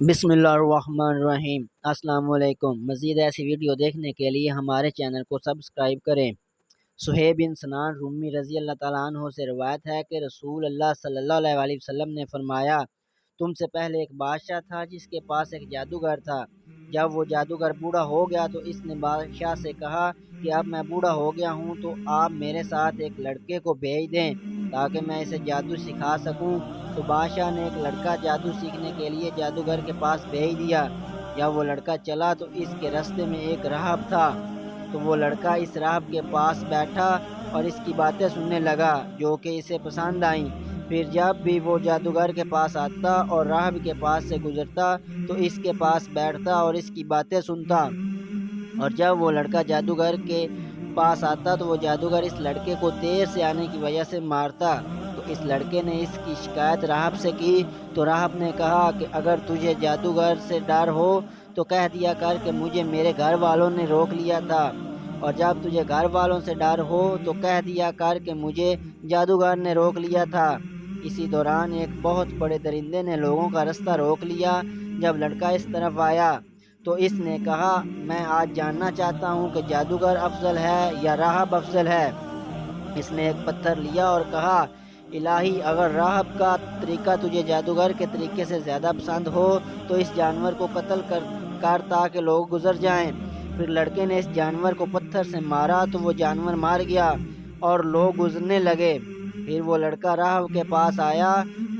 बिस्मिल्लाहिर्रहमानिर्रहीम। अस्सलाम वालेकुम। मज़ीद ऐसी वीडियो देखने के लिए हमारे चैनल को सब्सक्राइब करें। सुहेब बिन सनान रूमी रज़ी अल्लाह ताला अन्हु से रिवायत है कि रसूल अल्लाह सल्लल्लाहु अलैहि वसल्लम ने फरमाया, तुमसे पहले एक बादशाह था जिसके पास एक जादूगर था। जब वो जादूगर बूढ़ा हो गया तो इसने बादशाह से कहा कि अब मैं बूढ़ा हो गया हूँ तो आप मेरे साथ एक लड़के को भेज दें ताकि मैं इसे जादू सिखा सकूं। तो बादशाह ने एक लड़का जादू सीखने के लिए जादूगर के पास भेज दिया। जब वो लड़का चला तो इसके रास्ते में एक राहब था। तो वो लड़का इस राहब के पास बैठा और इसकी बातें सुनने लगा जो कि इसे पसंद आईं। फिर जब भी वो जादूगर के पास आता और राहब के पास से गुजरता तो इसके पास बैठता और इसकी बातें सुनता। और जब वो लड़का जादूगर के पास आता तो वो जादूगर इस लड़के को देर से आने की वजह से मारता। तो इस लड़के ने इसकी शिकायत राहब से की। तो राहब ने कहा कि अगर तुझे जादूगर से डर हो तो कह दिया कर कि मुझे मेरे घर वालों ने रोक लिया था, और जब तुझे घर वालों से डर हो तो कह दिया कर कि मुझे जादूगर ने रोक लिया था। इसी दौरान एक बहुत बड़े दरिंदे ने लोगों का रास्ता रोक लिया। जब लड़का इस तरफ आया तो इसने कहा, मैं आज जानना चाहता हूँ कि जादूगर अफजल है या राहब अफजल है। इसने एक पत्थर लिया और कहा, इलाही, अगर राहब का तरीका तुझे जादूगर के तरीके से ज़्यादा पसंद हो तो इस जानवर को कत्ल कर ताकि लोग गुजर जाएं। फिर लड़के ने इस जानवर को पत्थर से मारा तो वो जानवर मार गया और लोग गुजरने लगे। फिर वो लड़का राहब के पास आया,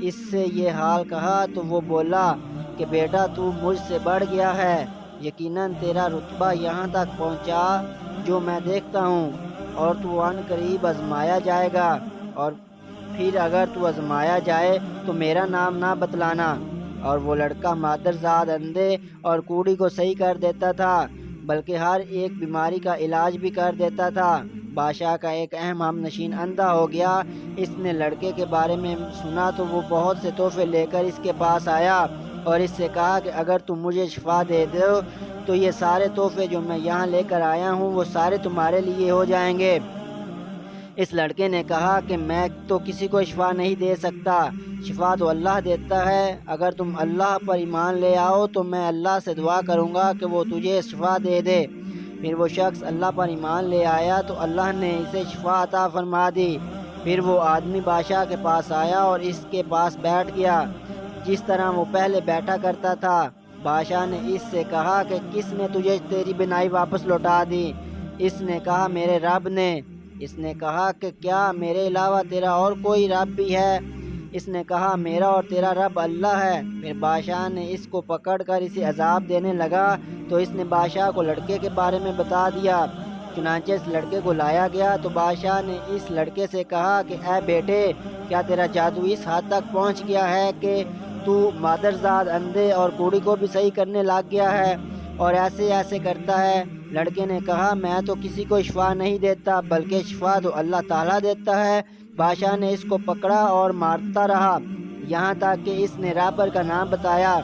इससे ये हाल कहा तो वो बोला कि बेटा, तू मुझसे बढ़ गया है। यकीनन तेरा रुतबा यहाँ तक पहुँचा जो मैं देखता हूँ, और तू अनकरीब आजमाया जाएगा। और फिर अगर तू आजमाया जाए तो मेरा नाम ना बतलाना। और वो लड़का मादरजाद, अंधे और कूड़ी को सही कर देता था, बल्कि हर एक बीमारी का इलाज भी कर देता था। बादशाह का एक अहम हमनशीन अंधा हो गया। इसने लड़के के बारे में सुना तो वो बहुत से तोहफे लेकर इसके पास आया और इससे कहा कि अगर तुम मुझे शिफा दे दो तो ये सारे तोहफे जो मैं यहाँ लेकर आया हूँ वो सारे तुम्हारे लिए हो जाएंगे। इस लड़के ने कहा कि मैं तो किसी को शिफा नहीं दे सकता, शिफा तो अल्लाह देता है। अगर तुम अल्लाह पर ईमान ले आओ तो मैं अल्लाह से दुआ करूँगा कि वो तुझे शिफा दे दे। फिर वो शख्स अल्लाह पर ईमान ले आया तो अल्लाह ने इसे शिफा अता फरमा दी। फिर वो आदमी बादशाह के पास आया और इसके पास बैठ गया जिस तरह वो पहले बैठा करता था। बादशाह ने इससे कहा कि किसने तुझे तेरी बिनाई वापस लौटा दी। इसने कहा, मेरे रब ने। इसने कहा कि क्या मेरे अलावा तेरा और कोई रब भी है? इसने कहा, मेरा और तेरा रब अल्लाह है। फिर बादशाह ने इसको पकड़कर इसे अजाब देने लगा तो इसने बादशाह को लड़के के बारे में बता दिया। चुनांचे इस लड़के को लाया गया तो बादशाह ने इस लड़के से कहा कि ऐ बेटे, क्या तेरा जादू इस हद तक पहुंच गया है कि तू मादरजाद, अंधे और कूड़ी को भी सही करने लग गया है और ऐसे ऐसे करता है? लड़के ने कहा, मैं तो किसी को शिफा नहीं देता, बल्कि शिफा तो अल्लाह ताला देता है। बादशाह ने इसको पकड़ा और मारता रहा यहाँ तक कि इसने राबर का नाम बताया।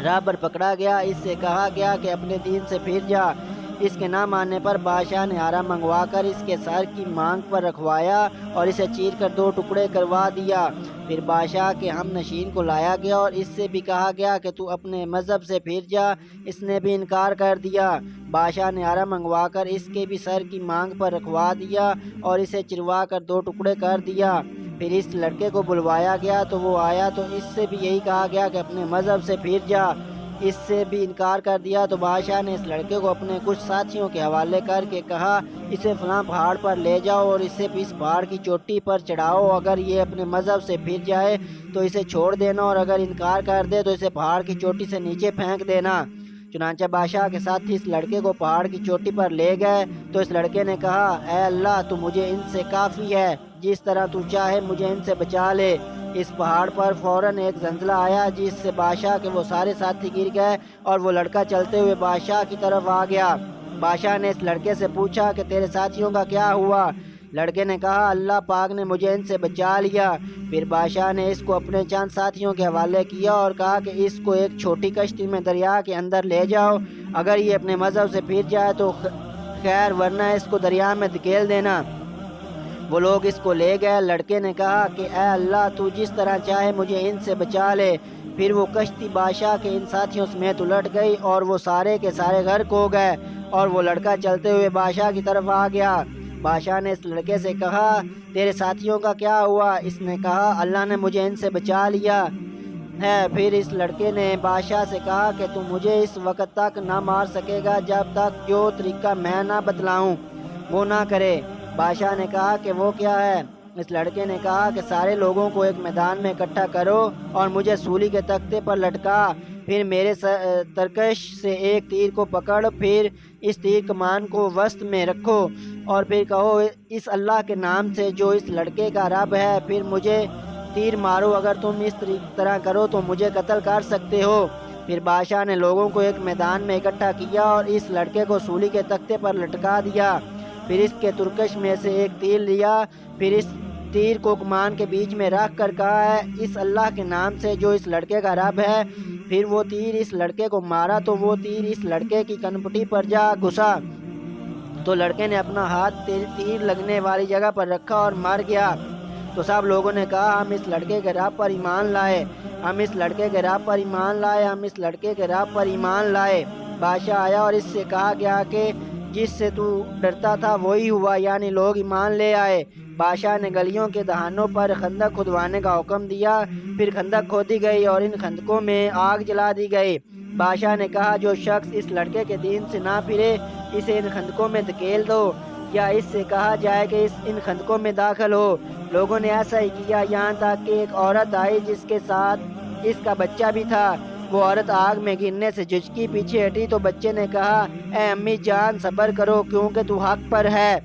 राबर पकड़ा गया। इससे कहा गया कि अपने दीन से फिर जा। इसके ना मानने पर बादशाह ने आरा मंगवाकर इसके सर की मांग पर रखवाया और इसे चीर कर 2 टुकड़े करवा दिया। फिर बादशाह के हमनशीन को लाया गया और इससे भी कहा गया कि तू अपने मज़हब से फिर जा। इसने भी इनकार कर दिया। बादशाह ने आरा मंगवाकर इसके भी सर की मांग पर रखवा दिया और इसे चिरवा कर 2 टुकड़े कर दिया। फिर इस लड़के को बुलवाया गया तो वो आया तो इससे भी यही कहा गया कि अपने मज़हब से फिर जा। इससे भी इनकार कर दिया। तो बादशाह ने इस लड़के को अपने कुछ साथियों के हवाले करके कहा, इसे फलां पहाड़ पर ले जाओ और इसे इस पहाड़ की चोटी पर चढ़ाओ। अगर ये अपने मज़हब से फिर जाए तो इसे छोड़ देना, और अगर इनकार कर दे तो इसे पहाड़ की चोटी से नीचे फेंक देना। चुनांचे बादशाह के साथ इस लड़के को पहाड़ की चोटी पर ले गए तो इस लड़के ने कहा, ऐ अल्लाह, तू मुझे इनसे काफ़ी है, जिस तरह तू चाहे मुझे इनसे बचा ले। इस पहाड़ पर फौरन एक जंजला आया जिससे बादशाह के वो सारे साथी गिर गए और वो लड़का चलते हुए बादशाह की तरफ आ गया। बादशाह ने इस लड़के से पूछा कि तेरे साथियों का क्या हुआ? लड़के ने कहा, अल्लाह पाक ने मुझे इनसे बचा लिया। फिर बादशाह ने इसको अपने चंद साथियों के हवाले किया और कहा कि इसको एक छोटी कश्ती में दरिया के अंदर ले जाओ। अगर ये अपने मज़हब से फिर जाए तो खैर, वरना इसको दरिया में धकेल देना। वो लोग इसको ले गए। लड़के ने कहा कि ऐ अल्लाह, तू जिस तरह चाहे मुझे इनसे बचा ले। پھر وہ کشتی بادشاہ کے ان ساتھیوں سمیت الٹ گئی اور وہ سارے کے سارے غرق ہو گئے، اور وہ لڑکا چلتے ہوئے بادشاہ کی طرف آ گیا۔ بادشاہ نے اس لڑکے سے کہا، تیرے ساتھیوں کا کیا ہوا؟ اس نے کہا، اللہ نے مجھے ان سے بچا لیا ہے۔ پھر اس لڑکے نے بادشاہ سے کہا کہ تو مجھے اس وقت تک نہ مار سکے گا جب تک جو طریقہ میں نہ بتلاؤں وہ نہ کرے۔ بادشاہ نے کہا کہ وہ کیا ہے؟ اس لڑکے نے کہا کہ سارے لوگوں کو ایک میدان میں اکٹھا کرو اور مجھے سولی کے تختے پر لٹکا، پھر میرے ترکش سے ایک تیر کو پکڑ، پھر اس تیر کمان کو وسط میں رکھو اور پھر کہو، اس اللہ کے نام سے جو اس لڑکے کا رب ہے، پھر مجھے تیر مارو۔ اگر تم اس طرح کرو تو مجھے قتل کر سکتے ہو۔ پھر بادشاہ نے لوگوں کو ایک میدان میں اکٹھا کیا اور اس لڑکے کو سولی کے تختے پر لٹکا دیا، پھر اس کے ترکش میں سے ایک تیر لیا، پھر اس تیر کو کمان کے بیچ میں رکھ کر کہا ہے، اس اللہ کے نام سے جو اس لڑکے کا رب ہے۔ پھر وہ تیر اس لڑکے کو مارا تو وہ تیر اس لڑکے کی کنپٹی پر جا گھسا، تو لڑکے نے اپنا ہاتھ تیر لگنے والی جگہ پر رکھا اور مر گیا۔ تو سب لوگوں نے کہا، ہم اس لڑکے کے رب پر ایمان لائے، ہم اس لڑکے کے رب پر ایمان لائے، ہم اس لڑکے کے رب پر ایمان لائے۔ بادشاہ آیا اور اس سے کہا گیا کہ جس سے تو ڈرتا تھا وہی ہوا، یعنی لوگ ایمان لے آئے۔ بادشاہ نے گلیوں کے دہانوں پر خندق کھدوانے کا حکم دیا، پھر خندق کھودی گئی اور ان خندقوں میں آگ جلا دی گئی۔ بادشاہ نے کہا، جو شخص اس لڑکے کے دین سے نہ پھرے اسے ان خندقوں میں دھکیل دو، یا اس سے کہا جائے کہ ان خندقوں میں داخل ہو۔ لوگوں نے ایسا ہی کیا، یہاں تک کہ ایک عورت آئی جس کے ساتھ اس کا بچہ بھی تھا۔ وہ عورت آگ میں گرنے سے جھجکی، پیچھے ہٹی تو بچے نے کہا، اے امی جان صبر کرو کیونکہ تو حق پر ہے۔